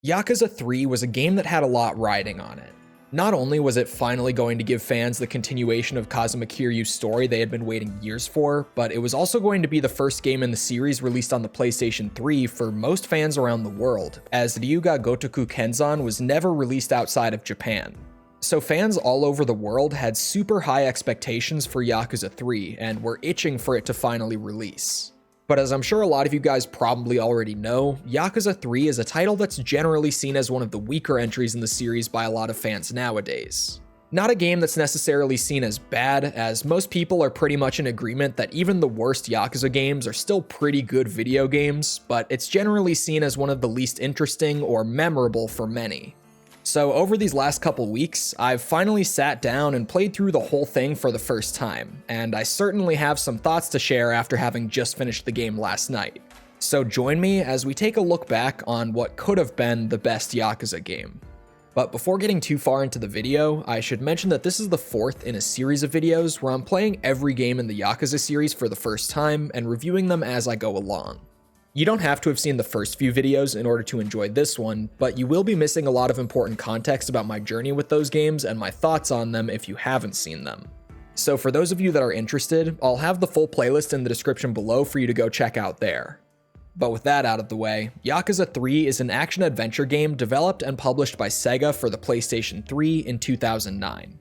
Yakuza 3 was a game that had a lot riding on it. Not only was it finally going to give fans the continuation of Kazuma Kiryu's story they had been waiting years for, but it was also going to be the first game in the series released on the PlayStation 3 for most fans around the world, as Ryuga Gotoku Kenzan was never released outside of Japan. So fans all over the world had super high expectations for Yakuza 3 and were itching for it to finally release. But as I'm sure a lot of you guys probably already know, Yakuza 3 is a title that's generally seen as one of the weaker entries in the series by a lot of fans nowadays. Not a game that's necessarily seen as bad, as most people are pretty much in agreement that even the worst Yakuza games are still pretty good video games, but it's generally seen as one of the least interesting or memorable for many. So over these last couple weeks, I've finally sat down and played through the whole thing for the first time, and I certainly have some thoughts to share after having just finished the game last night. So join me as we take a look back on what could have been the best Yakuza game. But before getting too far into the video, I should mention that this is the fourth in a series of videos where I'm playing every game in the Yakuza series for the first time and reviewing them as I go along. You don't have to have seen the first few videos in order to enjoy this one, but you will be missing a lot of important context about my journey with those games and my thoughts on them if you haven't seen them. So for those of you that are interested, I'll have the full playlist in the description below for you to go check out there. But with that out of the way, Yakuza 3 is an action-adventure game developed and published by Sega for the PlayStation 3 in 2009.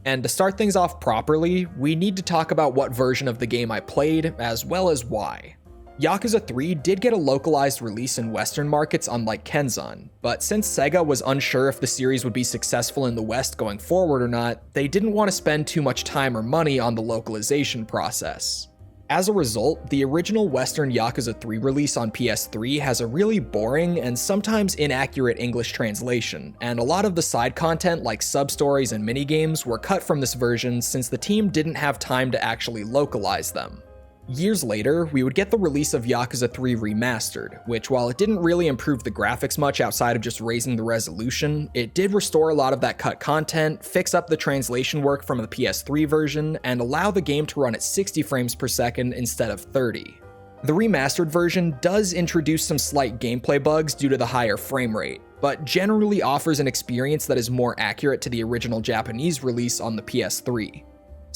And to start things off properly, we need to talk about what version of the game I played, as well as why. Yakuza 3 did get a localized release in Western markets unlike Kenzan, but since Sega was unsure if the series would be successful in the West going forward or not, they didn't want to spend too much time or money on the localization process. As a result, the original Western Yakuza 3 release on PS3 has a really boring and sometimes inaccurate English translation, and a lot of the side content like sub-stories and minigames were cut from this version since the team didn't have time to actually localize them. Years later, we would get the release of Yakuza 3 Remastered, which while it didn't really improve the graphics much outside of just raising the resolution, it did restore a lot of that cut content, fix up the translation work from the PS3 version, and allow the game to run at 60 frames per second instead of 30. The remastered version does introduce some slight gameplay bugs due to the higher frame rate, but generally offers an experience that is more accurate to the original Japanese release on the PS3.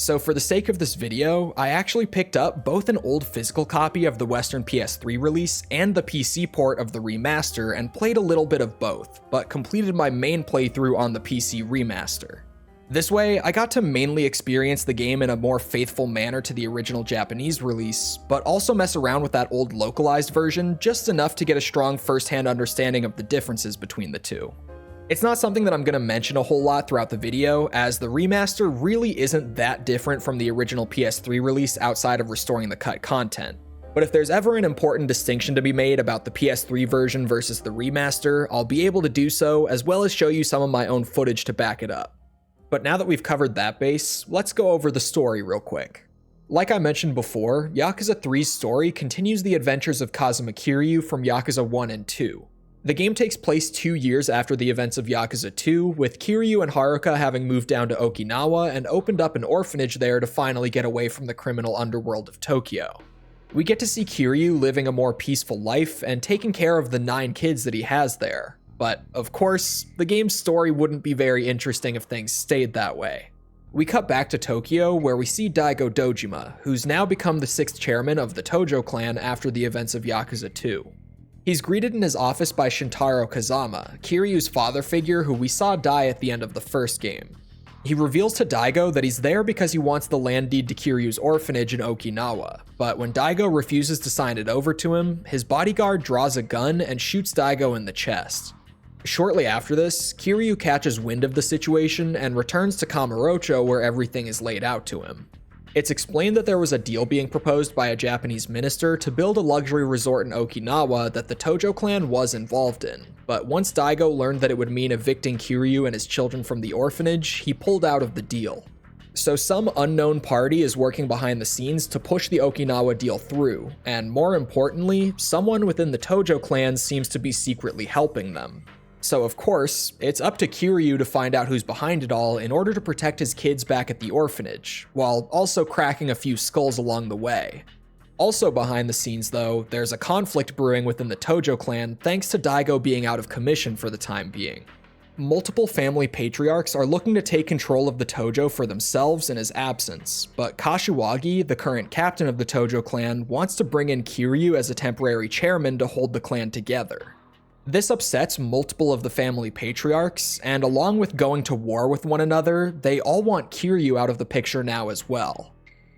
So for the sake of this video, I actually picked up both an old physical copy of the Western PS3 release and the PC port of the remaster and played a little bit of both, but completed my main playthrough on the PC remaster. This way, I got to mainly experience the game in a more faithful manner to the original Japanese release, but also mess around with that old localized version just enough to get a strong first-hand understanding of the differences between the two. It's not something that I'm going to mention a whole lot throughout the video, as the remaster really isn't that different from the original PS3 release outside of restoring the cut content. But if there's ever an important distinction to be made about the PS3 version versus the remaster, I'll be able to do so, as well as show you some of my own footage to back it up. But now that we've covered that base, let's go over the story real quick. Like I mentioned before, Yakuza 3's story continues the adventures of Kazuma Kiryu from Yakuza 1 and 2. The game takes place 2 years after the events of Yakuza 2, with Kiryu and Haruka having moved down to Okinawa and opened up an orphanage there to finally get away from the criminal underworld of Tokyo. We get to see Kiryu living a more peaceful life and taking care of the 9 kids that he has there. But, of course, the game's story wouldn't be very interesting if things stayed that way. We cut back to Tokyo, where we see Daigo Dojima, who's now become the 6th chairman of the Tojo clan after the events of Yakuza 2. He's greeted in his office by Shintaro Kazama, Kiryu's father figure who we saw die at the end of the first game. He reveals to Daigo that he's there because he wants the land deed to Kiryu's orphanage in Okinawa, but when Daigo refuses to sign it over to him, his bodyguard draws a gun and shoots Daigo in the chest. Shortly after this, Kiryu catches wind of the situation and returns to Kamurocho where everything is laid out to him. It's explained that there was a deal being proposed by a Japanese minister to build a luxury resort in Okinawa that the Tojo clan was involved in, but once Daigo learned that it would mean evicting Kiryu and his children from the orphanage, he pulled out of the deal. So some unknown party is working behind the scenes to push the Okinawa deal through, and more importantly, someone within the Tojo clan seems to be secretly helping them. So of course, it's up to Kiryu to find out who's behind it all in order to protect his kids back at the orphanage, while also cracking a few skulls along the way. Also behind the scenes though, there's a conflict brewing within the Tojo clan thanks to Daigo being out of commission for the time being. Multiple family patriarchs are looking to take control of the Tojo for themselves in his absence, but Kashiwagi, the current captain of the Tojo clan, wants to bring in Kiryu as a temporary chairman to hold the clan together. This upsets multiple of the family patriarchs, and along with going to war with one another, they all want Kiryu out of the picture now as well.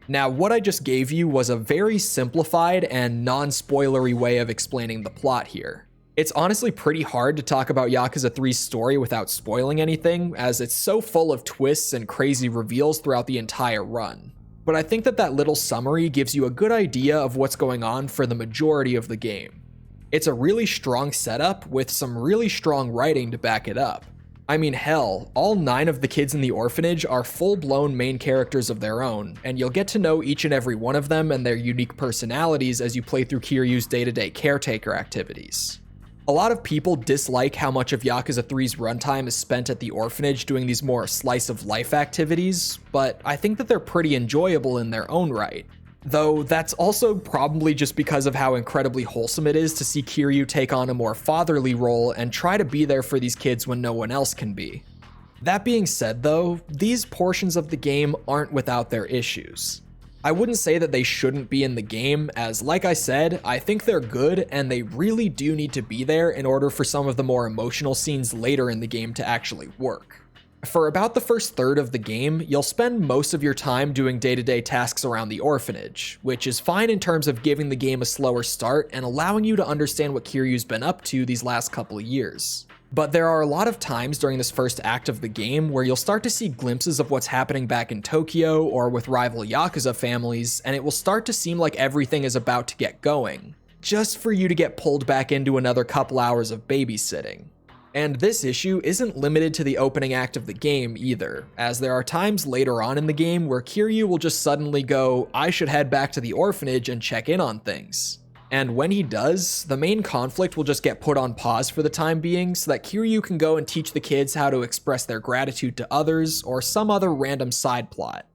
Now, what I just gave you was a very simplified and non-spoilery way of explaining the plot here. It's honestly pretty hard to talk about Yakuza 3's story without spoiling anything, as it's so full of twists and crazy reveals throughout the entire run. But I think that little summary gives you a good idea of what's going on for the majority of the game. It's a really strong setup with some really strong writing to back it up. I mean, hell, all 9 of the kids in the orphanage are full-blown main characters of their own, and you'll get to know each and every one of them and their unique personalities as you play through Kiryu's day-to-day caretaker activities. A lot of people dislike how much of Yakuza 3's runtime is spent at the orphanage doing these more slice-of-life activities, but I think that they're pretty enjoyable in their own right. Though that's also probably just because of how incredibly wholesome it is to see Kiryu take on a more fatherly role and try to be there for these kids when no one else can be. That being said though, these portions of the game aren't without their issues. I wouldn't say that they shouldn't be in the game, as like I said, I think they're good and they really do need to be there in order for some of the more emotional scenes later in the game to actually work. For about the first third of the game, you'll spend most of your time doing day-to-day tasks around the orphanage, which is fine in terms of giving the game a slower start and allowing you to understand what Kiryu's been up to these last couple of years. But there are a lot of times during this first act of the game where you'll start to see glimpses of what's happening back in Tokyo or with rival Yakuza families, and it will start to seem like everything is about to get going, just for you to get pulled back into another couple hours of babysitting. And this issue isn't limited to the opening act of the game either, as there are times later on in the game where Kiryu will just suddenly go, I should head back to the orphanage and check in on things. And when he does, the main conflict will just get put on pause for the time being so that Kiryu can go and teach the kids how to express their gratitude to others or some other random side plot.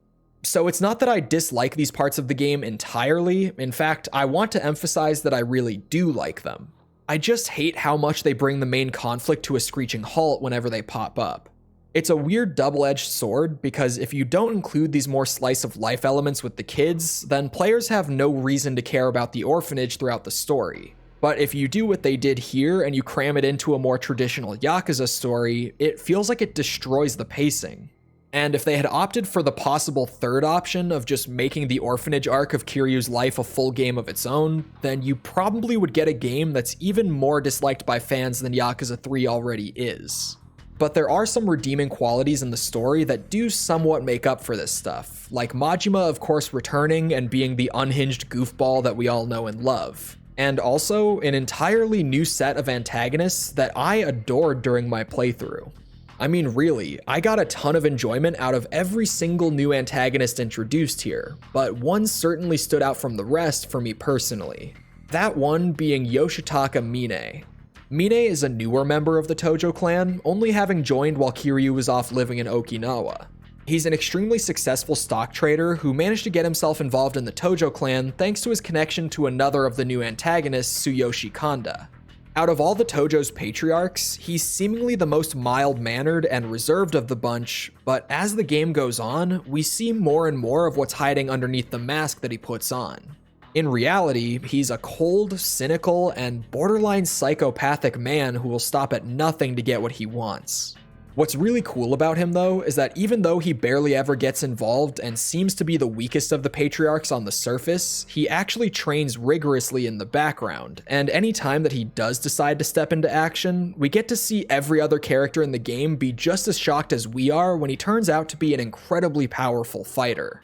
So it's not that I dislike these parts of the game entirely, in fact, I want to emphasize that I really do like them. I just hate how much they bring the main conflict to a screeching halt whenever they pop up. It's a weird double-edged sword because if you don't include these more slice-of-life elements with the kids, then players have no reason to care about the orphanage throughout the story. But if you do what they did here and you cram it into a more traditional Yakuza story, it feels like it destroys the pacing. And if they had opted for the possible third option of just making the orphanage arc of Kiryu's life a full game of its own, then you probably would get a game that's even more disliked by fans than Yakuza 3 already is. But there are some redeeming qualities in the story that do somewhat make up for this stuff, like Majima of course returning and being the unhinged goofball that we all know and love. And also an entirely new set of antagonists that I adored during my playthrough. I mean, really, I got a ton of enjoyment out of every single new antagonist introduced here, but one certainly stood out from the rest for me personally. That one being Yoshitaka Mine. Mine is a newer member of the Tojo clan, only having joined while Kiryu was off living in Okinawa. He's an extremely successful stock trader who managed to get himself involved in the Tojo clan thanks to his connection to another of the new antagonists, Tsuyoshi Kanda. Out of all the Tojo's patriarchs, he's seemingly the most mild-mannered and reserved of the bunch, but as the game goes on, we see more and more of what's hiding underneath the mask that he puts on. In reality, he's a cold, cynical, and borderline psychopathic man who will stop at nothing to get what he wants. What's really cool about him though is that even though he barely ever gets involved and seems to be the weakest of the patriarchs on the surface, he actually trains rigorously in the background, and any time that he does decide to step into action, we get to see every other character in the game be just as shocked as we are when he turns out to be an incredibly powerful fighter.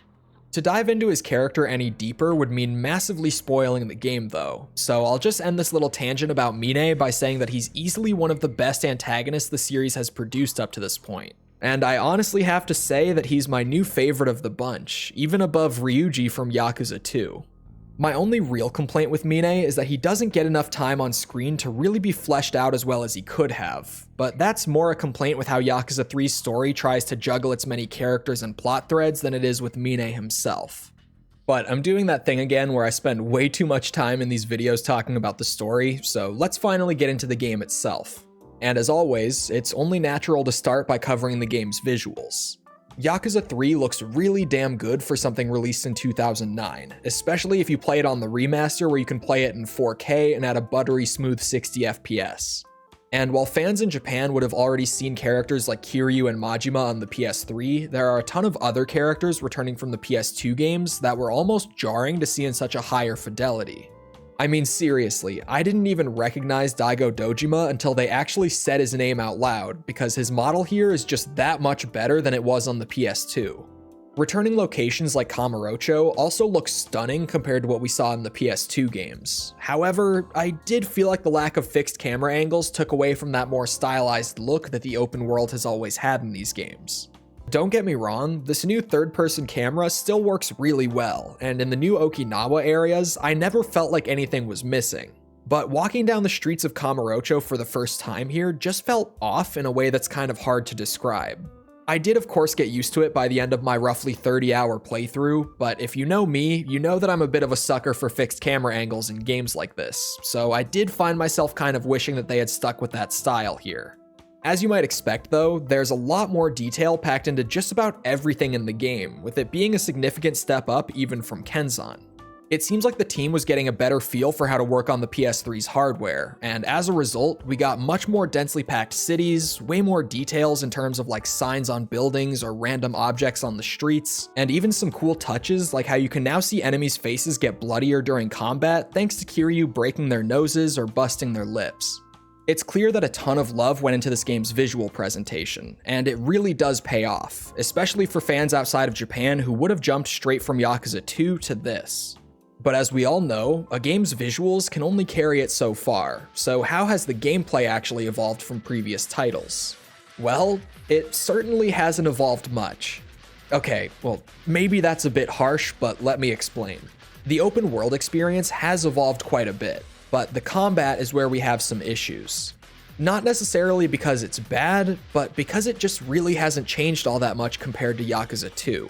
To dive into his character any deeper would mean massively spoiling the game though, so I'll just end this little tangent about Mine by saying that he's easily one of the best antagonists the series has produced up to this point. And I honestly have to say that he's my new favorite of the bunch, even above Ryuji from Yakuza 2. My only real complaint with Mine is that he doesn't get enough time on screen to really be fleshed out as well as he could have, but that's more a complaint with how Yakuza 3's story tries to juggle its many characters and plot threads than it is with Mine himself. But I'm doing that thing again where I spend way too much time in these videos talking about the story, so let's finally get into the game itself. And as always, it's only natural to start by covering the game's visuals. Yakuza 3 looks really damn good for something released in 2009, especially if you play it on the remaster where you can play it in 4K and at a buttery smooth 60 FPS. And while fans in Japan would have already seen characters like Kiryu and Majima on the PS3, there are a ton of other characters returning from the PS2 games that were almost jarring to see in such a higher fidelity. I mean, seriously, I didn't even recognize Daigo Dojima until they actually said his name out loud, because his model here is just that much better than it was on the PS2. Returning locations like Kamurocho also look stunning compared to what we saw in the PS2 games. However, I did feel like the lack of fixed camera angles took away from that more stylized look that the open world has always had in these games. Don't get me wrong, this new third-person camera still works really well, and in the new Okinawa areas, I never felt like anything was missing. But walking down the streets of Kamurocho for the first time here just felt off in a way that's kind of hard to describe. I did of course get used to it by the end of my roughly 30-hour playthrough, but if you know me, you know that I'm a bit of a sucker for fixed camera angles in games like this, so I did find myself kind of wishing that they had stuck with that style here. As you might expect though, there's a lot more detail packed into just about everything in the game, with it being a significant step up even from Kenzan. It seems like the team was getting a better feel for how to work on the PS3's hardware, and as a result, we got much more densely packed cities, way more details in terms of like signs on buildings or random objects on the streets, and even some cool touches like how you can now see enemies' faces get bloodier during combat thanks to Kiryu breaking their noses or busting their lips. It's clear that a ton of love went into this game's visual presentation, and it really does pay off, especially for fans outside of Japan who would have jumped straight from Yakuza 2 to this. But as we all know, a game's visuals can only carry it so far, so how has the gameplay actually evolved from previous titles? Well, it certainly hasn't evolved much. Okay, well, maybe that's a bit harsh, but let me explain. The open world experience has evolved quite a bit, but the combat is where we have some issues. Not necessarily because it's bad, but because it just really hasn't changed all that much compared to Yakuza 2.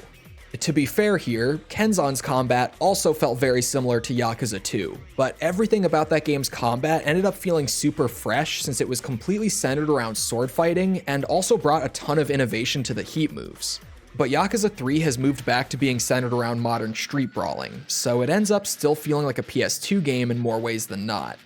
To be fair here, Kenzan's combat also felt very similar to Yakuza 2, but everything about that game's combat ended up feeling super fresh since it was completely centered around sword fighting and also brought a ton of innovation to the heat moves. But Yakuza 3 has moved back to being centered around modern street brawling, so it ends up still feeling like a PS2 game in more ways than not.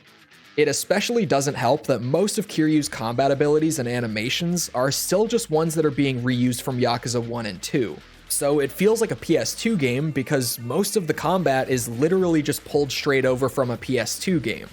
It especially doesn't help that most of Kiryu's combat abilities and animations are still just ones that are being reused from Yakuza 1 and 2. So it feels like a PS2 game because most of the combat is literally just pulled straight over from a PS2 game.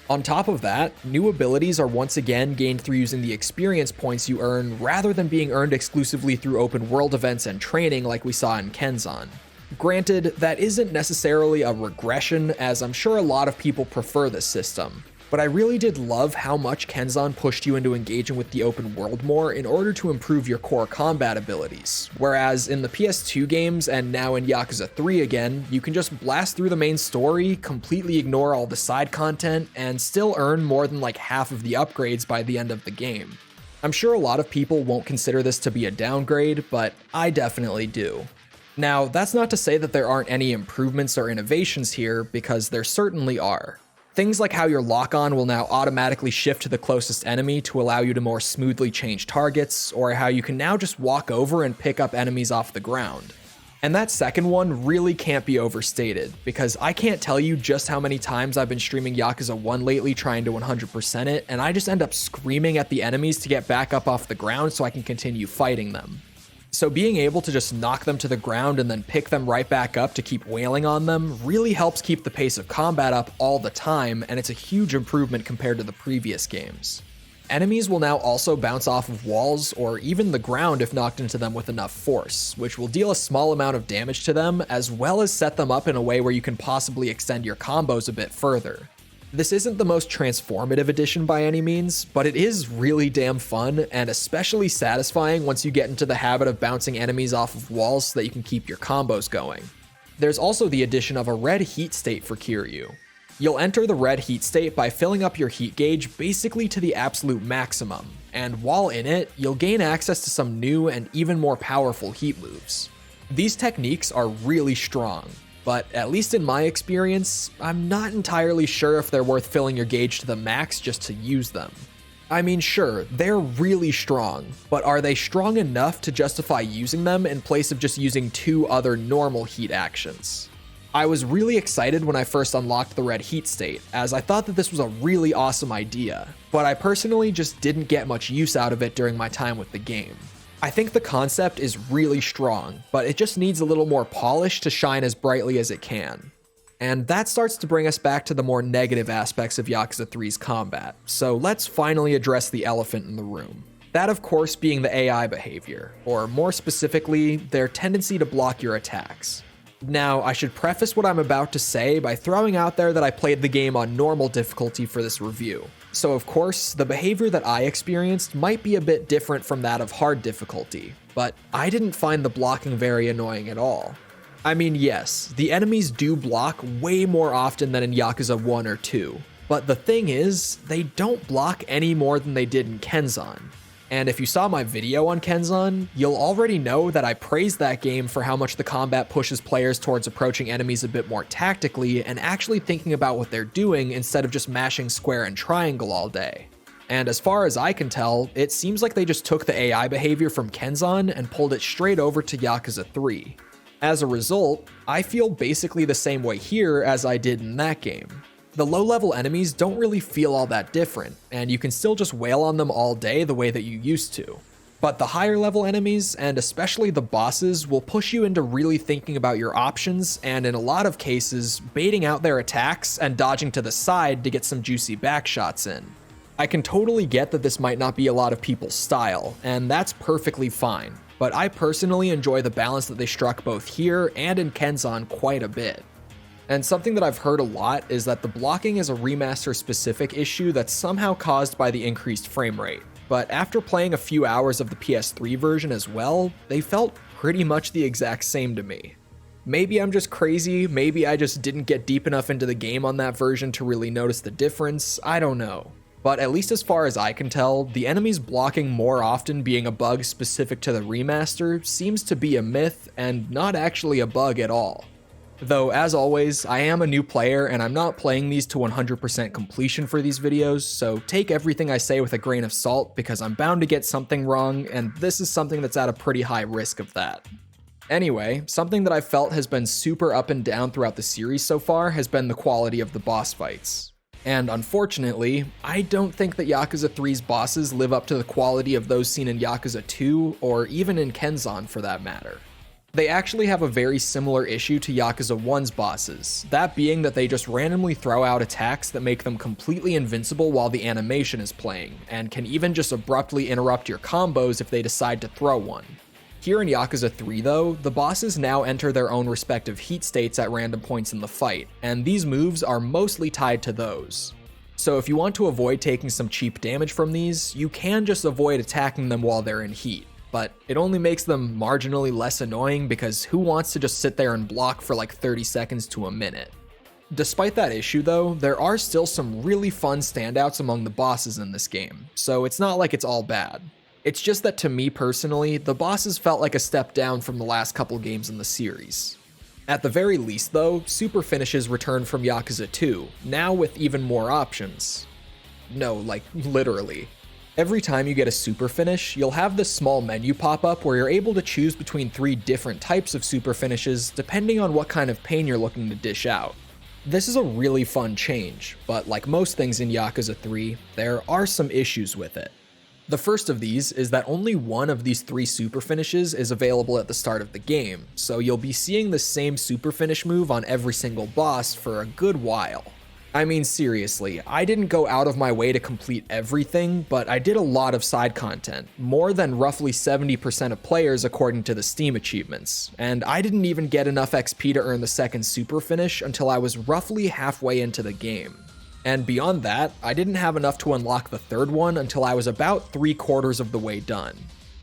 On top of that, new abilities are once again gained through using the experience points you earn rather than being earned exclusively through open world events and training like we saw in Kenzan. Granted, that isn't necessarily a regression, as I'm sure a lot of people prefer this system, but I really did love how much Kenzan pushed you into engaging with the open world more in order to improve your core combat abilities, whereas in the PS2 games and now in Yakuza 3 again, you can just blast through the main story, completely ignore all the side content, and still earn more than like half of the upgrades by the end of the game. I'm sure a lot of people won't consider this to be a downgrade, but I definitely do. Now, that's not to say that there aren't any improvements or innovations here, because there certainly are. Things like how your lock-on will now automatically shift to the closest enemy to allow you to more smoothly change targets, or how you can now just walk over and pick up enemies off the ground. And that second one really can't be overstated, because I can't tell you just how many times I've been streaming Yakuza 1 lately trying to 100% it, and I just end up screaming at the enemies to get back up off the ground so I can continue fighting them. So being able to just knock them to the ground and then pick them right back up to keep wailing on them really helps keep the pace of combat up all the time, and it's a huge improvement compared to the previous games. Enemies will now also bounce off of walls or even the ground if knocked into them with enough force, which will deal a small amount of damage to them as well as set them up in a way where you can possibly extend your combos a bit further. This isn't the most transformative addition by any means, but it is really damn fun and especially satisfying once you get into the habit of bouncing enemies off of walls so that you can keep your combos going. There's also the addition of a red heat state for Kiryu. You'll enter the red heat state by filling up your heat gauge basically to the absolute maximum, and while in it, you'll gain access to some new and even more powerful heat moves. These techniques are really strong. but at least in my experience, I'm not entirely sure if they're worth filling your gauge to the max just to use them. I mean, sure, they're really strong, but are they strong enough to justify using them in place of just using 2 other normal heat actions? I was really excited when I first unlocked the red heat state, as I thought that this was a really awesome idea, but I personally just didn't get much use out of it during my time with the game. I think the concept is really strong, but it just needs a little more polish to shine as brightly as it can. And that starts to bring us back to the more negative aspects of Yakuza 3's combat, so let's finally address the elephant in the room. That, of course, being the AI behavior, or more specifically, their tendency to block your attacks. Now, I should preface what I'm about to say by throwing out there that I played the game on normal difficulty for this review. So of course, the behavior that I experienced might be a bit different from that of hard difficulty, but I didn't find the blocking very annoying at all. I mean, yes, the enemies do block way more often than in Yakuza 1 or 2, but the thing is, they don't block any more than they did in Kenzan. And if you saw my video on Kenzan, you'll already know that I praised that game for how much the combat pushes players towards approaching enemies a bit more tactically and actually thinking about what they're doing instead of just mashing square and triangle all day. And as far as I can tell, it seems like they just took the AI behavior from Kenzan and pulled it straight over to Yakuza 3. As a result, I feel basically the same way here as I did in that game. The low-level enemies don't really feel all that different, and you can still just wail on them all day the way that you used to. But the higher-level enemies, and especially the bosses, will push you into really thinking about your options, and in a lot of cases, baiting out their attacks and dodging to the side to get some juicy backshots in. I can totally get that this might not be a lot of people's style, and that's perfectly fine, but I personally enjoy the balance that they struck both here and in Kenzan quite a bit. And something that I've heard a lot is that the blocking is a remaster-specific issue that's somehow caused by the increased frame rate. But after playing a few hours of the PS3 version as well, they felt pretty much the exact same to me. Maybe I'm just crazy, maybe I just didn't get deep enough into the game on that version to really notice the difference, I don't know. But at least as far as I can tell, the enemies blocking more often being a bug specific to the remaster seems to be a myth and not actually a bug at all. Though, as always, I am a new player and I'm not playing these to 100% completion for these videos, so take everything I say with a grain of salt because I'm bound to get something wrong, and this is something that's at a pretty high risk of that. Anyway, something that I felt has been super up and down throughout the series so far has been the quality of the boss fights. And unfortunately, I don't think that Yakuza 3's bosses live up to the quality of those seen in Yakuza 2, or even in Kenzan for that matter. They actually have a very similar issue to Yakuza 1's bosses, that being that they just randomly throw out attacks that make them completely invincible while the animation is playing, and can even just abruptly interrupt your combos if they decide to throw one. Here in Yakuza 3 though, the bosses now enter their own respective heat states at random points in the fight, and these moves are mostly tied to those. So if you want to avoid taking some cheap damage from these, you can just avoid attacking them while they're in heat. But it only makes them marginally less annoying because who wants to just sit there and block for like 30 seconds to a minute? Despite that issue though, there are still some really fun standouts among the bosses in this game, so it's not like it's all bad. It's just that to me personally, the bosses felt like a step down from the last couple games in the series. At the very least though, super finishes return from Yakuza 2, now with even more options. No, like literally. Every time you get a super finish, you'll have this small menu pop up where you're able to choose between 3 different types of super finishes depending on what kind of pain you're looking to dish out. This is a really fun change, but like most things in Yakuza 3, there are some issues with it. The first of these is that only one of these 3 super finishes is available at the start of the game, so you'll be seeing the same super finish move on every single boss for a good while. I mean seriously, I didn't go out of my way to complete everything, but I did a lot of side content, more than roughly 70% of players according to the Steam achievements, and I didn't even get enough XP to earn the second super finish until I was roughly halfway into the game. And beyond that, I didn't have enough to unlock the third one until I was about 3/4 of the way done.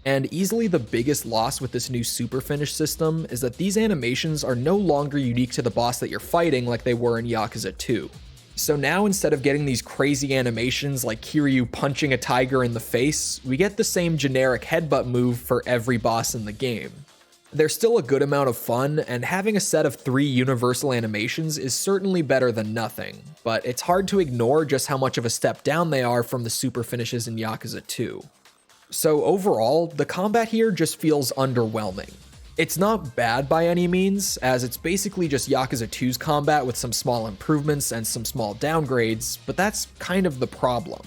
And easily the biggest loss with this new super finish system is that these animations are no longer unique to the boss that you're fighting like they were in Yakuza 2. So now instead of getting these crazy animations like Kiryu punching a tiger in the face, we get the same generic headbutt move for every boss in the game. They're still a good amount of fun, and having a set of 3 universal animations is certainly better than nothing, but it's hard to ignore just how much of a step down they are from the super finishes in Yakuza 2. So overall, the combat here just feels underwhelming. It's not bad by any means, as it's basically just Yakuza 2's combat with some small improvements and some small downgrades, but that's kind of the problem.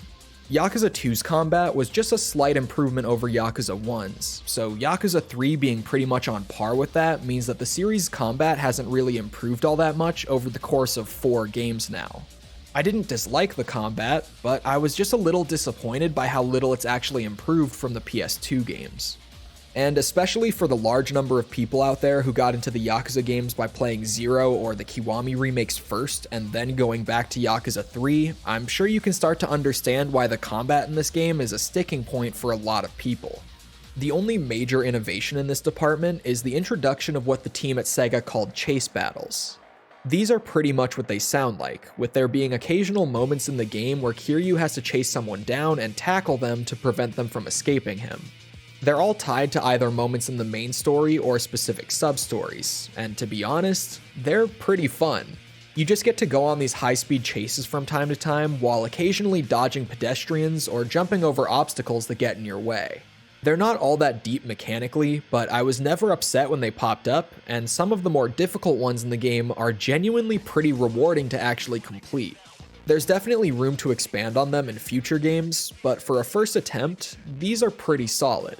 Yakuza 2's combat was just a slight improvement over Yakuza 1's, so Yakuza 3 being pretty much on par with that means that the series' combat hasn't really improved all that much over the course of 4 games now. I didn't dislike the combat, but I was just a little disappointed by how little it's actually improved from the PS2 games. And especially for the large number of people out there who got into the Yakuza games by playing 0 or the Kiwami remakes first and then going back to Yakuza 3, I'm sure you can start to understand why the combat in this game is a sticking point for a lot of people. The only major innovation in this department is the introduction of what the team at Sega called chase battles. These are pretty much what they sound like, with there being occasional moments in the game where Kiryu has to chase someone down and tackle them to prevent them from escaping him. They're all tied to either moments in the main story or specific sub-stories, and to be honest, they're pretty fun. You just get to go on these high-speed chases from time to time while occasionally dodging pedestrians or jumping over obstacles that get in your way. They're not all that deep mechanically, but I was never upset when they popped up, and some of the more difficult ones in the game are genuinely pretty rewarding to actually complete. There's definitely room to expand on them in future games, but for a first attempt, these are pretty solid.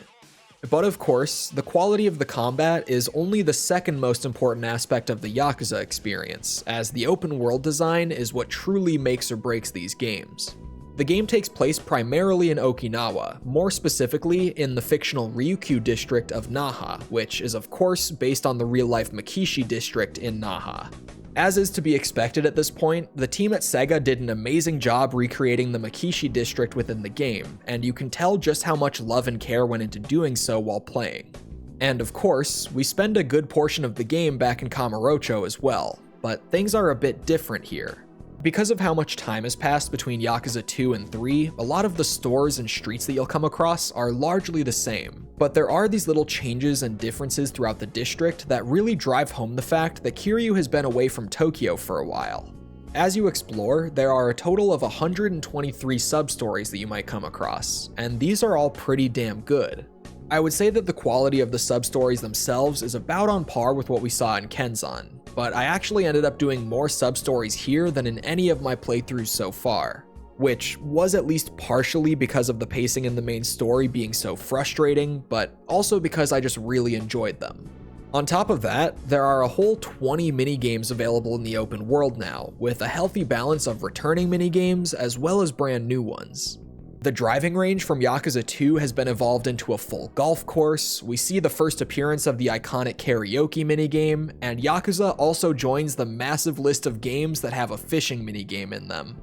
But of course, the quality of the combat is only the second most important aspect of the Yakuza experience, as the open world design is what truly makes or breaks these games. The game takes place primarily in Okinawa, more specifically in the fictional Ryukyu district of Naha, which is of course based on the real-life Makishi district in Naha. As is to be expected at this point, the team at Sega did an amazing job recreating the Makishi district within the game, and you can tell just how much love and care went into doing so while playing. And of course, we spend a good portion of the game back in Kamurocho as well, but things are a bit different here. Because of how much time has passed between Yakuza 2 and 3, a lot of the stores and streets that you'll come across are largely the same, but there are these little changes and differences throughout the district that really drive home the fact that Kiryu has been away from Tokyo for a while. As you explore, there are a total of 123 sub-stories that you might come across, and these are all pretty damn good. I would say that the quality of the sub-stories themselves is about on par with what we saw in Kenzan, but I actually ended up doing more sub-stories here than in any of my playthroughs so far, which was at least partially because of the pacing in the main story being so frustrating, but also because I just really enjoyed them. On top of that, there are a whole 20 minigames available in the open world now, with a healthy balance of returning minigames as well as brand new ones. The driving range from Yakuza 2 has been evolved into a full golf course, we see the first appearance of the iconic karaoke minigame, and Yakuza also joins the massive list of games that have a fishing minigame in them.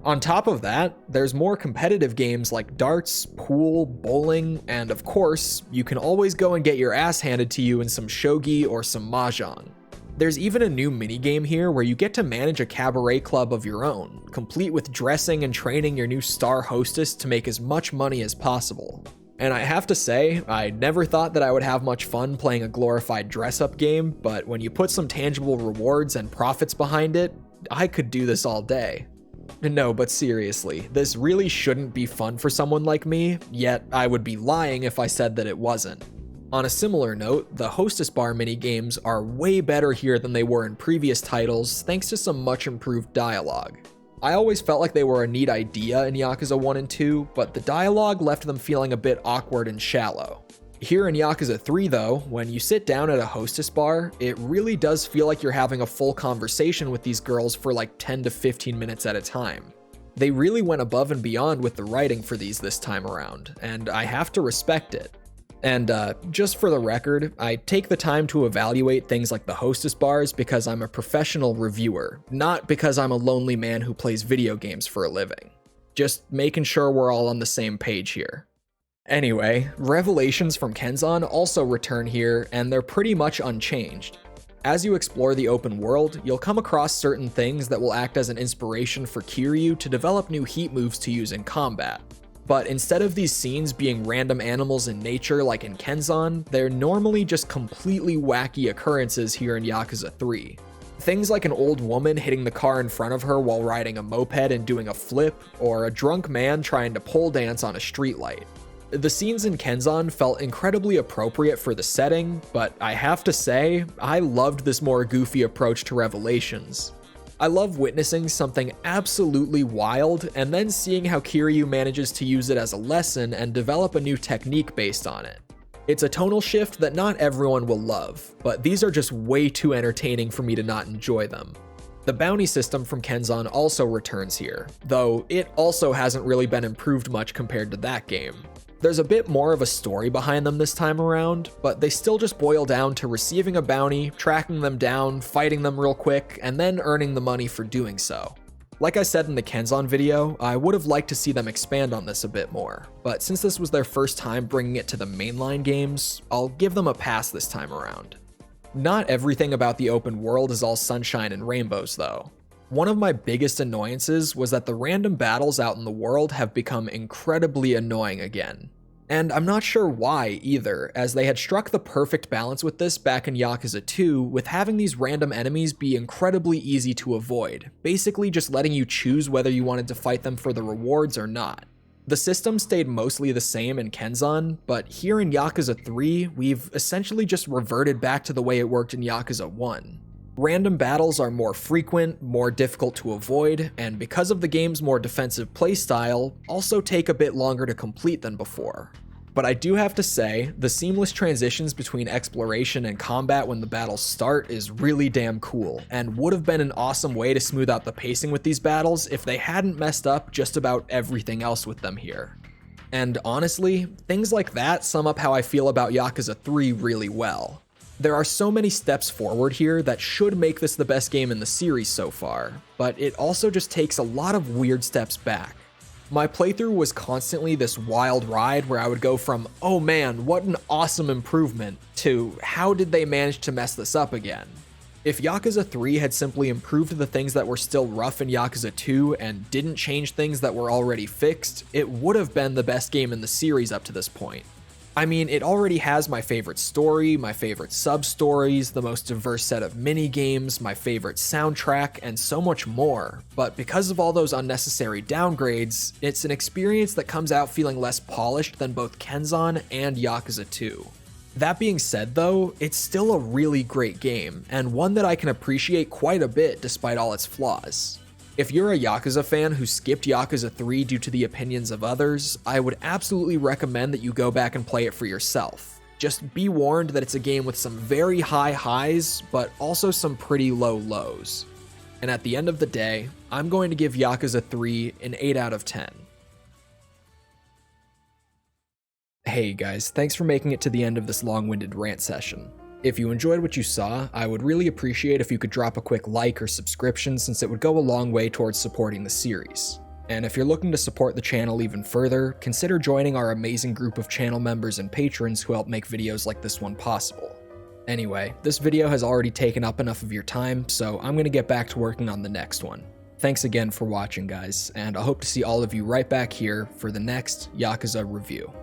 On top of that, there's more competitive games like darts, pool, bowling, and of course, you can always go and get your ass handed to you in some shogi or some mahjong. There's even a new minigame here where you get to manage a cabaret club of your own, complete with dressing and training your new star hostess to make as much money as possible. And I have to say, I never thought that I would have much fun playing a glorified dress-up game, but when you put some tangible rewards and profits behind it, I could do this all day. No, but seriously, this really shouldn't be fun for someone like me, yet I would be lying if I said that it wasn't. On a similar note, the Hostess Bar minigames are way better here than they were in previous titles thanks to some much improved dialogue. I always felt like they were a neat idea in Yakuza 1 and 2, but the dialogue left them feeling a bit awkward and shallow. Here in Yakuza 3 though, when you sit down at a Hostess Bar, it really does feel like you're having a full conversation with these girls for like 10 to 15 minutes at a time. They really went above and beyond with the writing for these this time around, and I have to respect it. And just for the record, I take the time to evaluate things like the Hostess Bars because I'm a professional reviewer, not because I'm a lonely man who plays video games for a living. Just making sure we're all on the same page here. Anyway, revelations from Kenzan also return here, and they're pretty much unchanged. As you explore the open world, you'll come across certain things that will act as an inspiration for Kiryu to develop new heat moves to use in combat. But instead of these scenes being random animals in nature like in Kenzan, they're normally just completely wacky occurrences here in Yakuza 3. Things like an old woman hitting the car in front of her while riding a moped and doing a flip, or a drunk man trying to pole dance on a streetlight. The scenes in Kenzan felt incredibly appropriate for the setting, but I have to say, I loved this more goofy approach to Revelations. I love witnessing something absolutely wild and then seeing how Kiryu manages to use it as a lesson and develop a new technique based on it. It's a tonal shift that not everyone will love, but these are just way too entertaining for me to not enjoy them. The bounty system from Kenzan also returns here, though it also hasn't really been improved much compared to that game. There's a bit more of a story behind them this time around, but they still just boil down to receiving a bounty, tracking them down, fighting them real quick, and then earning the money for doing so. Like I said in the Kenzan video, I would have liked to see them expand on this a bit more, but since this was their first time bringing it to the mainline games, I'll give them a pass this time around. Not everything about the open world is all sunshine and rainbows though. One of my biggest annoyances was that the random battles out in the world have become incredibly annoying again. And I'm not sure why either, as they had struck the perfect balance with this back in Yakuza 2 with having these random enemies be incredibly easy to avoid, basically just letting you choose whether you wanted to fight them for the rewards or not. The system stayed mostly the same in Kenzan, but here in Yakuza 3, we've essentially just reverted back to the way it worked in Yakuza 1. Random battles are more frequent, more difficult to avoid, and because of the game's more defensive playstyle, also take a bit longer to complete than before. But I do have to say, the seamless transitions between exploration and combat when the battles start is really damn cool, and would have been an awesome way to smooth out the pacing with these battles if they hadn't messed up just about everything else with them here. And honestly, things like that sum up how I feel about Yakuza 3 really well. There are so many steps forward here that should make this the best game in the series so far, but it also just takes a lot of weird steps back. My playthrough was constantly this wild ride where I would go from, oh man, what an awesome improvement, to how did they manage to mess this up again? If Yakuza 3 had simply improved the things that were still rough in Yakuza 2 and didn't change things that were already fixed, it would have been the best game in the series up to this point. I mean, it already has my favorite story, my favorite sub-stories, the most diverse set of mini-games, my favorite soundtrack, and so much more, but because of all those unnecessary downgrades, it's an experience that comes out feeling less polished than both Kenzan and Yakuza 2. That being said though, it's still a really great game, and one that I can appreciate quite a bit despite all its flaws. If you're a Yakuza fan who skipped Yakuza 3 due to the opinions of others, I would absolutely recommend that you go back and play it for yourself. Just be warned that it's a game with some very high highs, but also some pretty low lows. And at the end of the day, I'm going to give Yakuza 3 an 8 out of 10. Hey guys, thanks for making it to the end of this long-winded rant session. If you enjoyed what you saw, I would really appreciate if you could drop a quick like or subscription since it would go a long way towards supporting the series. And if you're looking to support the channel even further, consider joining our amazing group of channel members and patrons who help make videos like this one possible. Anyway, this video has already taken up enough of your time, so I'm going to get back to working on the next one. Thanks again for watching guys, and I hope to see all of you right back here for the next Yakuza review.